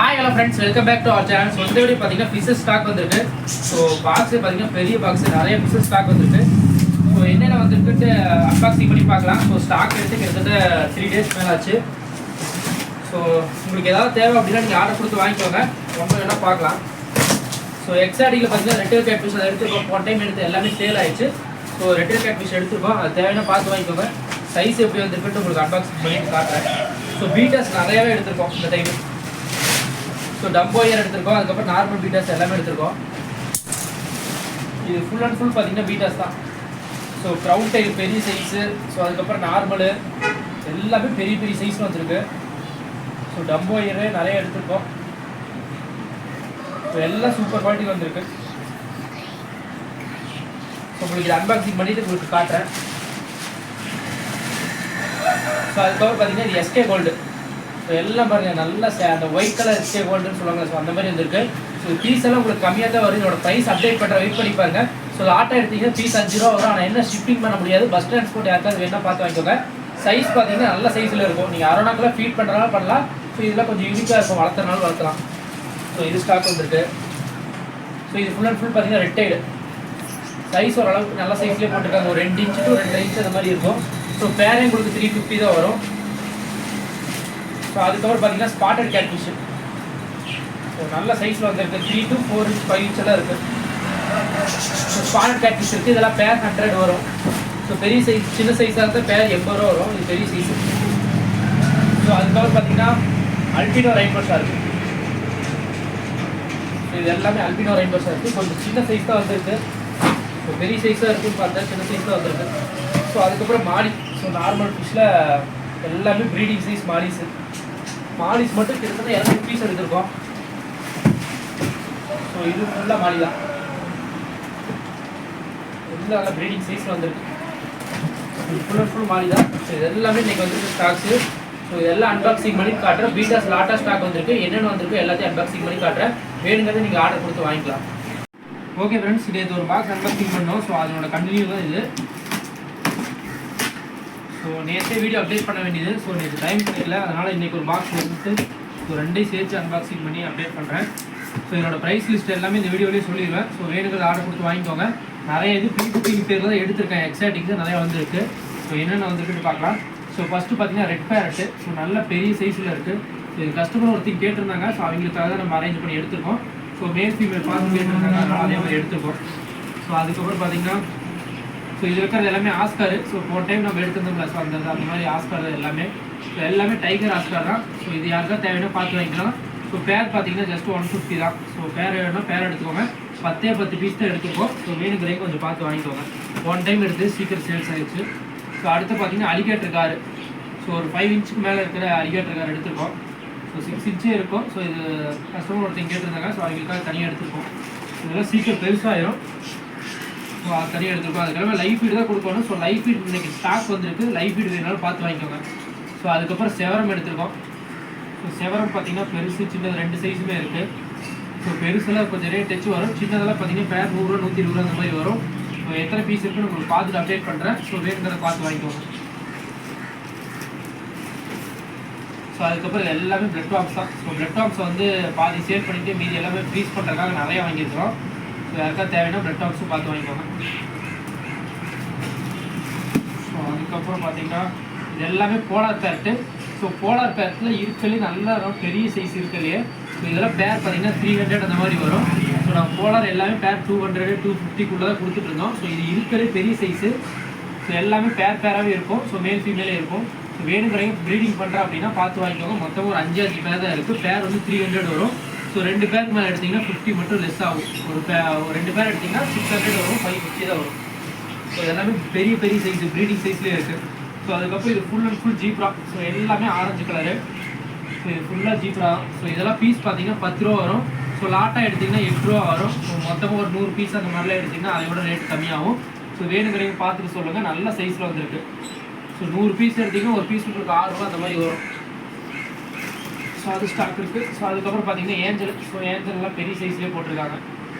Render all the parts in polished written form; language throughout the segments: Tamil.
Hi hello friends, welcome back to our channel. So இந்த வீடியோ பார்த்தீங்கன்னா ஃபிஷஸ் ஸ்டாக் வந்திருக்கு. ஸோ பாக்ஸு பார்த்தீங்கன்னா பெரிய பாக்ஸு நிறைய ஃபிஷஸ் ஸ்டாக் வந்திருக்கு. ஸோ என்னென்ன வந்துருக்குன்ட்டு அன்பாக்சிங் பண்ணி பார்க்கலாம். ஸோ ஸ்டாக் எடுத்து கிட்டத்தட்ட 3 days மேலே ஆச்சு. ஸோ உங்களுக்கு ஏதாவது தேவை அப்படின்னா நீங்கள் ஆர்டர் கொடுத்து வாங்கிக்கோங்க, ரொம்ப வேணால் பார்க்கலாம். ஸோ எக்ஸாடியில் பார்த்தீங்கன்னா ரெட்டல் கேட் ஃபிஷ் அதை எடுத்துருக்கோம். போன டைம் எடுத்து எல்லாமே சேல் ஆயிடுச்சு. ஸோ ரெட்டல் கேட் ஃபிஷ் எடுத்துருக்கோம், அது தேவையான பார்த்து வாங்கிக்கோங்க. சைஸ் எப்படி வந்துருக்குன்ட்டு உங்களுக்கு அன்பாக்சிங் பண்ணி காட்டுறேன். ஸோ பீட்டர்ஸ் நிறையாவே எடுத்திருக்கோம் இந்த டைம். ஸோ டம்போ இயர் எடுத்திருக்கோம், அதுக்கப்புறம் நார்மல் பீட்டர்ஸ் எல்லாமே எடுத்திருக்கோம். இது ஃபுல் அண்ட் ஃபுல் பார்த்தீங்கன்னா பீட்டர்ஸ் தான். ஸோ க்ரௌன் டைல் பெரிய சைஸு, ஸோ அதுக்கப்புறம் நார்மலு எல்லாமே பெரிய பெரிய சைஸில் வந்துருக்கு. ஸோ டம்போ இயரு நிறைய எடுத்திருக்கோம். ஸோ எல்லாம் சூப்பர் குவாலிட்டி வந்திருக்கு. ஸோ உங்களுக்கு இது அன்பாக்சிங் பண்ணிவிட்டு உங்களுக்கு காட்டுறேன். ஸோ அதுக்கப்புறம் பார்த்தீங்கன்னா இது எஸ்கே கோல்டு. ஸோ எல்லாம் பாருங்கள், நல்லா அந்த ஒயிட் கலர் எஸ்கே கோல்டுன்னு சொல்லுவாங்க. ஸோ அந்த மாதிரி வந்துருக்கு. ஸோ பீஸ் எல்லாம் உங்களுக்கு கம்மியாக தான் வரும். இதோட ப்ரைஸ் அப்டேட் பண்ணுற வெயிட் பண்ணி பாருங்க. ஸோ ஆட்டோ எடுத்தீங்கன்னா பீஸ் 5 ரூபா வரும். ஆனால் என்ன ஷிப்பிங் பண்ண முடியாது. பஸ் டிரான்ஸ்போர்ட் யாருக்காவது வேணால் பார்த்து வாங்கிக்கோங்க. சைஸ் பார்த்தீங்கன்னா நல்ல சைஸில் இருக்கும். நீங்கள் அரோனாக்கெல்லாம் ஃபீட் பண்ணுறதுனால பண்ணலாம். ஸோ இதெல்லாம் கொஞ்சம் யூனிக்காக இருக்கும், வளர்த்துறனாலும் வளர்க்கலாம். ஸோ இது ஸ்டாக் வந்துருக்கு. ஸோ இது ஃபுல் அண்ட் ஃபுல் பார்த்தீங்கன்னா ரெட்டைடு சைஸ் ஓரளவுக்கு நல்ல சைஸ்லேயே போட்டிருக்காங்க. ஒரு 2 inch to 2.5 inch அந்த மாதிரி இருக்கும். ஸோ பேரே உங்களுக்கு 350 தான் வரும். ஸோ அதுக்கப்புறம் பார்த்தீங்கன்னா ஸ்பாட்டட் கேட் ஃபிஷ். ஸோ நல்ல சைஸில் வந்துருக்கு. 3 to 4 inch 5 inch எல்லாம் இருக்குது. ஸோ ஸ்பாட்டட் கேட் ஃபிஷ் இருக்குது. இதெல்லாம் பேர் 100 வரும். ஸோ பெரிய சைஸ், சின்ன சைஸாக இருந்தால் பேர் 80 ரூபா வரும். இது பெரிய சைஸு. ஸோ அதுக்கப்புறம் பார்த்தீங்கன்னா அல்பினோ ரெயின்போஸாக இருக்குது. ஸோ இது எல்லாமே அல்பினோ ரெயின்போஸாக இருக்குது. கொஞ்சம் சின்ன சைஸ் தான் வந்துருக்கு. ஸோ பெரிய சைஸாக இருக்குன்னு பார்த்தா சின்ன சைஸ் தான் வந்துருக்கு. ஸோ அதுக்கப்புறம் மாலி. ஸோ நார்மல் ஃபிஷ்ஷில் எல்லாமே ப்ரீடிங் சைஸ் மாலிஸு. மாலிஸ் மட்டும் கிட்டத்தட்ட 200 பீஸ் எடுத்திருக்கோம். ஸோ இது ஃபுல்லாக மாலி தான். எல்லாம் நல்லா ப்ரீடிங் சைஸில் வந்துருக்கு. இது ஃபுல் அண்ட் ஃபுல் மாலி தான். ஸோ இது எல்லாமே இன்றைக்கி வந்துருக்கு ஸ்டாக்ஸு. ஸோ இதெல்லாம் அன்பாக்சிங் பண்ணி காட்டுறேன். பீட்டாஸ் லாட்டாக ஸ்டாக் வந்திருக்கு. என்னென்ன வந்திருக்கு எல்லாத்தையும் அன்பாக்சிங் பண்ணி காட்டுறேன். வேணுங்கிறத நீங்கள் ஆர்டர் கொடுத்து வாங்கிக்கலாம். ஓகே ஃப்ரெண்ட்ஸ், இது ஒரு பாக்ஸ் அன்பாக்சிங் பண்ணோம். ஸோ அதனோட கண்டினியூ தான் இது. ஸோ நேற்றே வீடியோ அப்டேட் பண்ண வேண்டியது. ஸோ நேற்று டைம் கிடைக்கல, அதனால் இன்றைக்கி ஒரு பாக்ஸ் எடுத்து ஸோ 2 சேர்த்து அன்பாக்சிங் பண்ணி அப்டேட் பண்ணுறேன். ஸோ என்னோட ப்ரைஸ் லிஸ்ட் எல்லாமே இந்த வீடியோலேயே சொல்லிடுவேன். ஸோ வேணுங்கிறது ஆர்டர் கொடுத்து வாங்கிக்கோங்க. நிறைய இது P2P பேரில் தான் எடுத்திருக்கேன். எக்ஸாட்டிக்ஸ் நிறையா வந்துருக்கு. ஸோ என்னென்ன வந்துருக்குன்னு பார்க்கலாம். ஸோ ஃபஸ்ட்டு பார்த்தீங்கன்னா ரெட் பேரட்டு. ஸோ நல்ல பெரிய சைஸில் இருக்குது. ஸோ இது கஸ்டமர் ஒருத்தர் கேட்டிருந்தாங்க. ஸோ அவங்களுக்காக தான் நம்ம அரேஞ்ச் பண்ணி எடுத்துருக்கோம். ஸோ மேல் ஃபீமேல் பார்த்து கேட்டிருந்தாங்க, அதனால் அதே மாதிரி எடுத்துருக்கோம். ஸோ அதுக்கப்புறம் பார்த்தீங்கன்னா ஸோ இது இருக்கிறது எல்லாமே ஆஸ்காரு. ஸோ போன டைம் நம்ம எடுத்துருந்தோம்ல, ஸோ அந்த மாதிரி ஆஸ்கார் எல்லாமே. ஸோ எல்லாமே டைகர் ஆஸ்கார் தான். ஸோ இது யாருக்காவது தேவையான பார்த்து வாங்கிக்கலாம். ஸோ பேர் பார்த்தீங்கன்னா ஜஸ்ட் 150 தான். ஸோ பேர் வேணும்னா பேர் எடுத்துக்கோங்க. 10 பீஸ் தான் எடுத்துக்கோம். ஸோ வேணுங்கிறதையும் கொஞ்சம் பார்த்து வாங்கிக்கோங்க. ஒன் டைம் எடுத்து சீக்கிரம் சேல்ஸ் ஆகிடுச்சு. ஸோ அடுத்து பார்த்தீங்கன்னா அலிகேட்டர் காரு. ஸோ ஒரு 5 inch மேலே இருக்கிற அலிகேட்டர் கார் எடுத்துருக்கோம். ஸோ 6 inch இருக்கும். ஸோ இது கஸ்டமர் ஒருத்தங்க கேட்டிருந்தாங்க. ஸோ அவங்களுக்காக தனியாக எடுத்துருக்கோம். இதெல்லாம் சீக்கிரம் பெருசாகிடும். ஸோ அது தனியாக எடுத்துருக்கோம். அதுக்கப்புறம் லைஃப் ஃபீடு தான் கொடுக்கணும். ஸோ லைஃப் ஃபீட் இன்றைக்கி ஸ்டாக் வந்துருக்கு. லைஃப் ஃபீடு வேணாலும் பார்த்து வாங்கிக்கோங்க. ஸோ அதுக்கப்புறம் செவரம் எடுத்துருக்கோம். ஸோ செவரம் பார்த்தீங்கன்னா பெருசு சின்னது 2 சைஸுமே இருக்குது. ஸோ பெருசெல்லாம் கொஞ்சம் ரேட் டச்சு வரும். சின்னதெல்லாம் பார்த்தீங்கன்னா பேர் 100 ரூபா 120 ரூபா அந்த மாதிரி வரும். ஸோ எத்தனை பீஸ் இருக்குன்னு உங்களுக்கு பார்த்துட்டு அப்டேட் பண்ணுறேன். ஸோ வேணுங்கிறத பார்த்து வாங்கிக்கோங்க. ஸோ அதுக்கப்புறம் எல்லாமே பிளட் வாம்ஸ் தான். ஸோ பிளட் வாம்ஸ் வந்து பாதி சேல் பண்ணிவிட்டு மீதி எல்லாமே ஃப்ரீஸ் பண்ணுறதுக்காக நிறையா வாங்கியிருக்கிறோம். ஸோ யாருக்காவது தேவைன்னா பிளட் வாம்ஸும் பார்த்து வாங்கிக்கோங்க. ஸோ அதுக்கப்புறம் பார்த்தீங்கன்னா இது எல்லாமே போலார் பேரட்டு. ஸோ போலார் பேரட்டில் இருக்கலே நல்லா பெரிய சைஸ் இருக்கலையே. ஸோ இதெல்லாம் பேர் பார்த்தீங்கன்னா 300 அந்த மாதிரி வரும். ஸோ நம்ம போலார் எல்லாமே பேர் 200 250 தான் கொடுத்துட்டு இருந்தோம். ஸோ இது இருக்கலே பெரிய சைஸு. ஸோ எல்லாமே பேராகவே இருக்கும். ஸோ மேல் ஃபீமேலே இருக்கும். ஸோ வேணுங்கிறவங்க ப்ரீடிங் பண்ணுறேன் அப்படின்னா பார்த்து வாங்கிக்கோங்க. மொத்தம் ஒரு 5 பேர் தான் இருக்குது. பேர் வந்து 300 வரும். ஸோ 2 பேருக்கு மேலே எடுத்திங்கன்னா 50 மட்டும் லெஸ் ஆகும். ஒரு 2 பேர் எடுத்திங்கன்னா 600 வரும், 550 தான் வரும். ஸோ எல்லாமே பெரிய பெரிய சைஸு ப்ரீடிங் சைஸ்லேயே இருக்குது. ஸோ அதுக்கப்புறம் இது full and full zebra. So எல்லாமே ஆரஞ்சு கலரு. ஸோ இது ஃபுல்லாக ஜீப்ரா. ஸோ இதெல்லாம் பீஸ் பார்த்தீங்கன்னா 10 ரூபா வரும். ஸோ லாட்டாக எடுத்திங்கன்னா 8 ரூபா வரும். ஸோ மொத்தமாக ஒரு 100 பீஸ் அந்த மாதிரிலாம் எடுத்திங்கன்னா அதை விட ரேட் கம்மியாகும். ஸோ வேணுங்கிறவங்க பார்த்துட்டு சொல்லுங்கள். நல்ல சைஸில் வந்துருக்கு. ஸோ 100 பீஸ் எடுத்திங்கன்னா ஒரு பீஸ் உங்களுக்கு 6 ரூபா அந்த மாதிரி வரும். ஸோ அது ஸ்டாக் இருக்குது. ஸோ அதுக்கப்புறம் பார்த்தீங்கன்னா ஏஞ்சல். ஸோ ஏஞ்சல்லாம் பெரிய சைஸ்லேயே போட்டிருக்காங்க.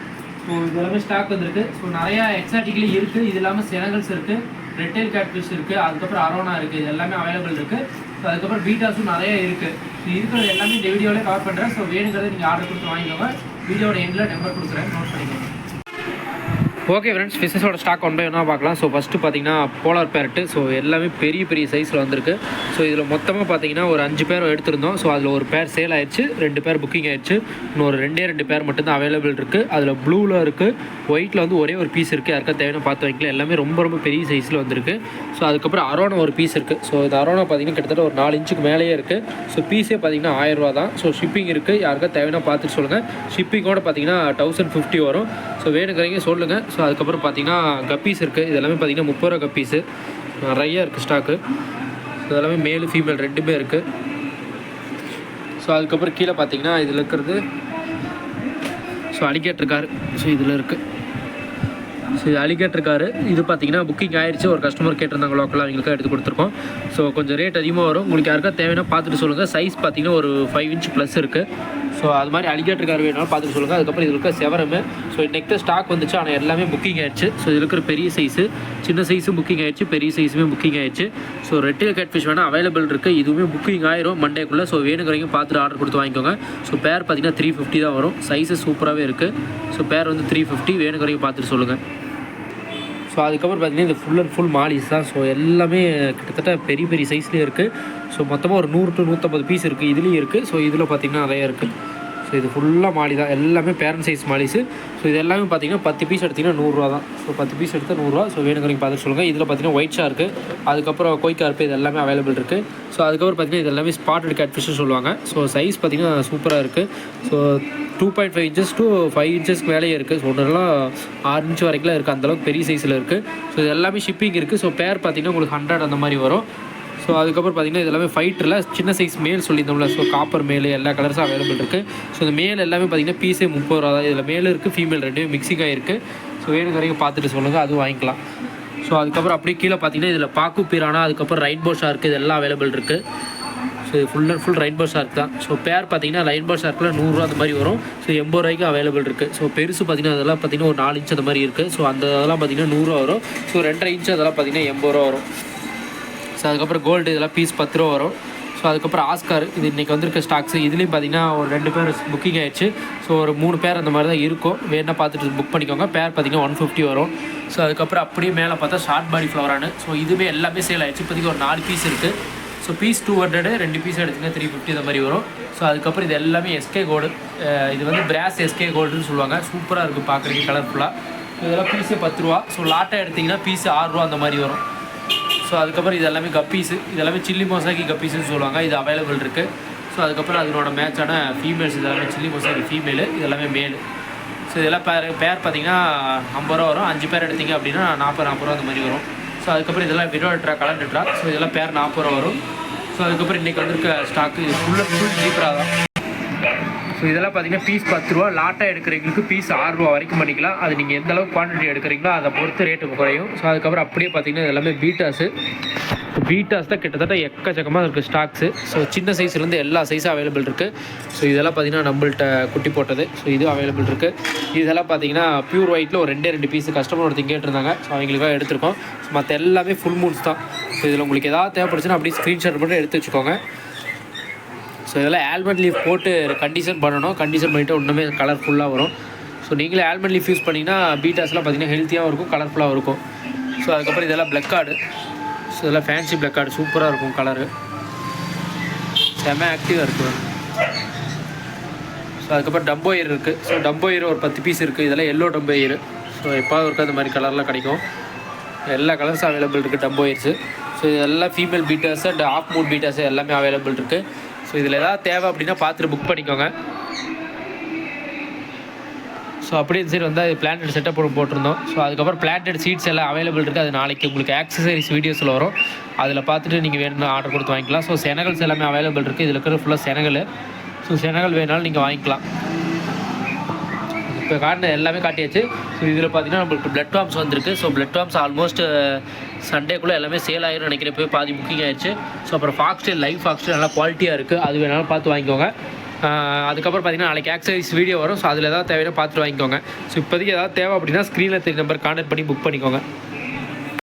ஸோ இது எல்லாமே ஸ்டாக் வந்துருக்கு. ஸோ நிறையா எக்ஸாட்டிக்லேயும் இருக்குது. இது இல்லாமல் செனகல்ஸ் இருக்குது, ரெட்டைல் கேட் ஃபிஷ் இருக்குது, அதுக்கப்புறம் அரோனா இருக்குது. இது எல்லாமே அவைலபிள் இருக்குது. ஸோ அதுக்கப்புறம் பீட்டாஸும் நிறையா இருக்குது. இருக்கிறது எல்லாமே இந்த வீடியோவில் கவர் பண்ணுறேன். ஸோ வேணுங்கிறத நீங்கள் ஆர்டர் கொடுத்து வாங்கிக்கோங்க. வீடியோட எண்டில் நம்பர் கொடுக்குறேன், நோட் பண்ணிக்கோங்க. ஓகே ஃப்ரெண்ட்ஸ், ஃபிஷ்ஷஸோட ஸ்டாக் ஒன் பை ஒன்றா பார்க்கலாம். ஸோ ஃபஸ்ட்டு பார்த்தீங்கன்னா போலார் பேரட்டு. ஸோ எல்லாமே பெரிய பெரிய சைஸில் வந்திருக்கு. ஸோ இதில் மொத்தமாக பார்த்தீங்கன்னா ஒரு 5 பேர் எடுத்திருந்தோம். ஸோ அதில் ஒரு பேர் சேல் ஆயிடுச்சு, 2 பேர் புக்கிங் ஆயிடுச்சு. இன்னொரு 2 பேர் மட்டும்தான் அவைலபிள் இருக்குது. அதில் ப்ளூவில் இருக்குது, ஒயிட்டில் வந்து ஒரே ஒரு பீஸ் இருக்குது. யாருக்கா தேவையான பார்த்து வைக்கலாம். எல்லாமே ரொம்ப ரொம்ப பெரிய சைஸில் வந்திருக்கு. ஸோ அதுக்கப்புறம் அரோனா ஒரு பீஸ் இருக்குது. ஸோ இந்த அரோனா பார்த்தீங்கன்னா கிட்டத்தட்ட ஒரு 4 இன்ச்சுக்கு மேலேயே இருக்குது. ஸோ பீஸே பார்த்தீங்கன்னா 1000 ரூபா தான். ஸோ ஷிப்பிங் இருக்குது, யாருக்கா தேவையான பார்த்துட்டு சொல்லுங்கள். ஷிப்பிங்கோட பார்த்தீங்கன்னா 1050 வரும். ஸோ வேணுங்கிறீங்க சொல்லுங்கள். ஸோ அதுக்கப்புறம் பார்த்தீங்கன்னா கப்பீஸ் இருக்குது. இதெல்லாமே பார்த்தீங்கன்னா 30 ரூபா கப்பீஸு நிறைய இருக்குது ஸ்டாக்கு. இதெல்லாமே மேலு ஃபீமேல் 2மே இருக்குது. ஸோ அதுக்கப்புறம் கீழே பார்த்தீங்கன்னா இதில் இருக்கிறது ஸோ அலிகேட்டர் கார். ஸோ இதில் இருக்குது. ஸோ இது அலிகேட்டர் காரு. இது பார்த்தீங்கன்னா புக்கிங் ஆயிடுச்சு. ஒரு கஸ்டமர் கேட்டிருந்தாங்க லோக்கலாக, அவங்களுக்காக எடுத்து கொடுத்துருக்கோம். ஸோ கொஞ்சம் ரேட் அதிகமாக வரும். உங்களுக்கு யாருக்கா தேவைன்னா பார்த்துட்டு சொல்லுங்கள். சைஸ் பார்த்தீங்கன்னா ஒரு 5 இன்ச் ப்ளஸ் இருக்குது. ஸோ அது மாதிரி அலிகேட்டர் கார் வேணாலும் பார்த்துட்டு சொல்லுங்கள். அதுக்கப்புறம் இதில் இருக்க செவரமே ஸோ இன்றைக்கு ஸ்டாக் வந்துச்சு, ஆனால் எல்லாமே புக்கிங் ஆயிடுச்சு. ஸோ இதில் இருக்கிற பெரிய சைஸு, சின்ன சைஸும் புக்கிங் ஆயிடுச்சு, பெரிய சைஸுமே புக்கிங் ஆயிடுச்சு. ஸோ ரெட்டில் கேட் ஃபிஷ் வேணால் அவைலபிள் இருக்குது. இதுவுமே புக்கிங் ஆயிரும் மண்டேக்குள்ளே. ஸோ வேணுங்கிறவங்க பார்த்துட்டு ஆர்டர் கொடுத்து வாங்கிக்கோங்க. ஸோ பேர் பார்த்தீங்கன்னா 350 தான் வரும். சைஸு சூப்பராகவே இருக்குது. ஸோ பேர் வந்து 350. வேணுங்கிறவங்க பார்த்துட்டு சொல்லுங்கள். ஸோ அதுக்கப்புறம் பார்த்தீங்கன்னா இந்த ஃபுல் அண்ட் ஃபுல் மாலிஸ் தான். ஸோ எல்லாமே கிட்டத்தட்ட பெரிய பெரிய சைஸ்லேயே இருக்குது. ஸோ மொத்தமாக ஒரு 100 to 150 பீஸ் இருக்குது. இதுலேயும் இருக்குது. ஸோ இதில் பார்த்திங்கன்னா நிறையா இருக்குது. ஸோ இது ஃபுல்லாக மாலி தான், எல்லாமே பேரண்ட் சைஸ் மாலிஸு. ஸோ இது எல்லாமே பார்த்திங்கன்னா 10 பீஸ் எடுத்திங்கன்னா 100 ரூபா தான். ஸோ 10 பீஸ் எடுத்தால் 100 ரூபா. ஸோ வேணுங்கிறீங்க பார்த்துட்டு சொல்லுங்கள். இதில் பார்த்திங்கன்னா ஒயிட் ஷார்க்கு, அதுக்கப்புறம் கொய்கார்ப்பு, இது எல்லாமே அவைலபிள் இருக்குது. ஸோ அதுக்கப்புறம் பார்த்திங்கன்னா இது எல்லாமே ஸ்பாட்டட் கேட் ஃபிஷ்ஷு சொல்லுவாங்க. ஸோ சைஸ் பார்த்திங்கன்னா சூப்பராக இருக்குது. ஸோ 2.5 inches to 5 inches மேலேயே இருக்குது. ஸோ ஒன்றெல்லாம் 6 inch வரைக்கும் இருக்குது. அந்தளவுக்கு பெரிய சைஸில் இருக்குது. ஸோ இது எல்லாமே ஷிப்பிங் இருக்குது. ஸோ பேர் பார்த்திங்கன்னா உங்களுக்கு 100 அந்த மாதிரி வரும். ஸோ அதுக்கப்புறம் பார்த்திங்கன்னா இது எல்லாமே ஃபைட்டரில் சின்ன சைஸ் மேல் சொல்லியிருந்தோம்ல. ஸோ காப்பர் மேல் எல்லா கலர்ஸும் அவைலபிள் இருக்குது. ஸோ இந்த மேல் எல்லாமே பார்த்திங்கன்னா பீஸே 30 ரூபா தான். இதில் மேலும் இருக்குது, ஃபீமேல் 2மே மிக்சிங் ஆகிருக்கு. ஸோ வேணுங்கிறவங்க பார்த்துட்டு சொல்லுங்கள், அதுவும் வாங்கிக்கலாம். ஸோ அதுக்கப்புறம் அப்படியே கீழே பார்த்திங்கன்னா இதில் பாக்கு பிரானா, அதுக்கப்புறம் ரெயின்போ ஷார்க்கு, இது எல்லாம் அவைலபிள் இருக்குது. ஸோ இது full and full rainbow shark தான். ஸோ பேர் பார்த்திங்கன்னா ரெயின்போ ஷார்க்கில் 100 ரூபா அந்த மாதிரி வரும். ஸோ 80 ரூபாய்க்கு அவைலபிள் இருக்குது. ஸோ பெருசு பார்த்திங்கன்னா அதெல்லாம் பார்த்திங்கன்னா ஒரு 4 inch அந்த மாதிரி இருக்குது. ஸோ அந்த அதெல்லாம் பார்த்திங்கன்னா 100 ரூபா வரும். ஸோ 2.5 inch அதெல்லாம் பார்த்திங்கன்னா 80 ரூபா வரும். ஸோ அதுக்கப்புறம் கோல்டு இதெல்லாம் பீஸ் 10 ரூபா வரும். ஸோ அதுக்கப்புறம் ஆஸ்கார், இது இன்றைக்கி வந்திருக்க ஸ்டாக்ஸு. இதுலேயும் பார்த்திங்கன்னா ஒரு 2 பேர் புக்கிங் ஆகிடுச்சு. ஸோ ஒரு 3 பேர் அந்த மாதிரி தான் இருக்கும். வேணால் பார்த்துட்டு புக் பண்ணிக்கோங்க. பேர் பார்த்திங்கன்னா 150 வரும். ஸோ அதுக்கப்புறம் அப்படியே மேலே பார்த்தா ஷார்ட் பாடி ஃப்ளவரானு. ஸோ இதுவே எல்லாமே சேல் ஆகிடுச்சு. இப்போதைக்கு ஒரு 4 பீஸ் இருக்குது. ஸோ பீஸ் 200, 2 பீஸ் எடுத்திங்கன்னா 350 இந்த மாதிரி வரும். ஸோ அதுக்கப்புறம் இது எல்லாமே எஸ்கே கோல்டு. இது வந்து பிராஸ் எஸ்கே கோல்டுன்னு சொல்லுவாங்க. சூப்பராக இருக்குது பார்க்குறதுக்கு, கலர்ஃபுல்லாக. இதெல்லாம் பீஸே 10 ரூபா. ஸோ லாட்டாக எடுத்திங்கன்னா பீஸு 6 ரூபா அந்த மாதிரி வரும். ஸோ அதுக்கப்புறம் இது எல்லாமே கப்பீஸு. இது எல்லாமே சில்லி மொசாக்கி கப்பீஸுன்னு சொல்லுவாங்க. இது அவைலபிள் இருக்குது. ஸோ அதுக்கப்புறம் அதனோட மேட்சான ஃபீமேல்ஸ், இது எல்லாமே சில்லி மொசாக்கி ஃபீமேலு, இது எல்லாமே மேலு. ஸோ இதெல்லாம் பேர் பார்த்திங்கன்னா 50 ரூபா வரும். 5 பேர் எடுத்திங்க அப்படின்னா 40 ரூபா அந்த மாதிரி வரும். ஸோ அதுக்கப்புறம் இதெல்லாம் விடோட்ரா, கலண்டுட்ரா. ஸோ இதெல்லாம் பேர் 40 ரூபா வரும். ஸோ அதுக்கப்புறம் இன்றைக்கி வந்திருக்க ஸ்டாக்கு இது ஃபுல் சீப்பராக தான். ஸோ இதெல்லாம் பார்த்திங்கன்னா பீஸ் 10 ரூபா. லாட்டாக எடுக்கிறவங்களுக்கு பீஸ் 6 ரூபா வரைக்கும் பண்ணிக்கலாம். அது நீங்கள் எந்த அளவுக்கு குவான்டிட்டி எடுக்கிறீங்களோ அதை பொறுத்து ரேட்டு குறையும். ஸோ அதுக்கப்புறம் அப்படியே பார்த்திங்கன்னா இது எல்லாமே பீட்டாஸ் தான் கிட்டத்தட்ட எக்கச்சக்கமாக இருக்குது ஸ்டாக்ஸு. ஸோ சின்ன சைஸ்லேருந்து எல்லா சைஸும் அவைலபிள் இருக்குது. ஸோ இதெல்லாம் பார்த்திங்கன்னா நம்மள்கிட்ட குட்டி போட்டது. ஸோ இதுவும் அவைலபிள் இருக்குது. இதெல்லாம் பார்த்திங்கன்னா பியூர் ஒயிட்டில் ஒரு 2 பீஸு கஸ்டமர் ஒருத்தங்க கேட்டிருந்தாங்க. ஸோ அவங்களுக்காக எடுத்திருக்கோம். ஸோ மற்ற எல்லாமே ஃபுல் மூன்ஸ் தான். ஸோ இதில் உங்களுக்கு எதாவது தேவைப்படுச்சுன்னா அப்படியே ஸ்க்ரீன்ஷாட் மட்டும் எடுத்து வச்சுக்கோங்க. ஸோ இதெல்லாம் ஆல்மண்ட் லீஃப் போட்டு கண்டிஷன் பண்ணணும். கண்டிஷன் பண்ணிவிட்டு இன்னுமே கலர்ஃபுல்லாக வரும். ஸோ நீங்களே ஆல்மண்ட் லீஃப் யூஸ் பண்ணிங்கன்னா பீட்டாஸ்லாம் பார்த்திங்கன்னா ஹெல்த்தியாகவும் இருக்கும், கலர்ஃபுல்லாகவும் இருக்கும். ஸோ அதுக்கப்புறம் இதெல்லாம் பிளாக் கார்டு. ஸோ இதெல்லாம் ஃபேன்சி பிளாக் கார்டு சூப்பராக இருக்கும். கலரு செம்ம ஆக்டிவாக இருக்குது. ஸோ அதுக்கப்புறம் டம்போ இயர் இருக்குது. ஸோ டம்போ இயர் ஒரு 10 பீஸ் இருக்குது. இதெல்லாம் எல்லோ டம்போ இயர். ஸோ எப்பாவது இருக்க அந்த மாதிரி கலர்லாம் கிடைக்கும். எல்லா கலர்ஸும் அவைலபிள் இருக்குது டம்போ இயர்ஸு. ஸோ இதெல்லாம் ஃபீமேல் பீட்டாஸு அண்ட் ஆஃப் மூட் பீட்டாஸு எல்லாமே அவைலபிள் இருக்குது. ஸோ இதில் எதாவது தேவை அப்படின்னா பார்த்துட்டு புக் பண்ணிக்கோங்க. ஸோ அப்படியே சரி வந்தால் இது பிளான்டட் செட்டப் போட்டிருந்தோம். ஸோ அதுக்கப்புறம் பிளான்டட் சீட்ஸ் எல்லாம் அவைலபிள் இருக்குது. அது நாளைக்கு உங்களுக்கு ஆக்சசரிஸ் வீடியோஸில் வரும். அதில் பார்த்துட்டு நீங்கள் வேணும்னு ஆர்டர் கொடுத்து வாங்கிக்கலாம். ஸோ செனகல்ஸ் எல்லாமே அவைலபிள் இருக்குது. இதில் இருக்கிற ஃபுல்லாக செனகல். ஸோ செனகல் வேணாலும் நீங்கள் வாங்கிக்கலாம். இப்போ காட்டின எல்லாமே காட்டியாச்சு. ஸோ இதில் பார்த்தீங்கன்னா நம்மளுக்கு பிளட் வார்ம்ஸ் வந்திருக்கு. ஸோ பிளட் வார்ம்ஸ் ஆல்மோஸ்ட் சண்டேக்குள்ளே எல்லாமே சேல் ஆகிரும் நினைக்கிறேன். போய் பாதி புக்கிங் ஆயிடுச்சு. ஸோ அப்புறம் ஃபாக்ஸ்டைல் லைவ் ஃபாக்ஸ்டைல் நல்லா குவாலிட்டியாக இருக்குது. அது வேணாலும் பார்த்து வாங்கிக்கோங்க. அதுக்கப்புறம் பார்த்தீங்கன்னா நாளைக்கு ஆக்சசரிஸ் வீடியோ வரும். ஸோ அதில் ஏதாவது தேவையான பார்த்துட்டு வாங்கிக்கோங்க. ஸோ இப்போதைக்கு ஏதாவது தேவை அப்படின்னா ஸ்க்ரீனில் தெரிய நம்பர் கான்டாக்ட் பண்ணி புக் பண்ணிக்கோங்க.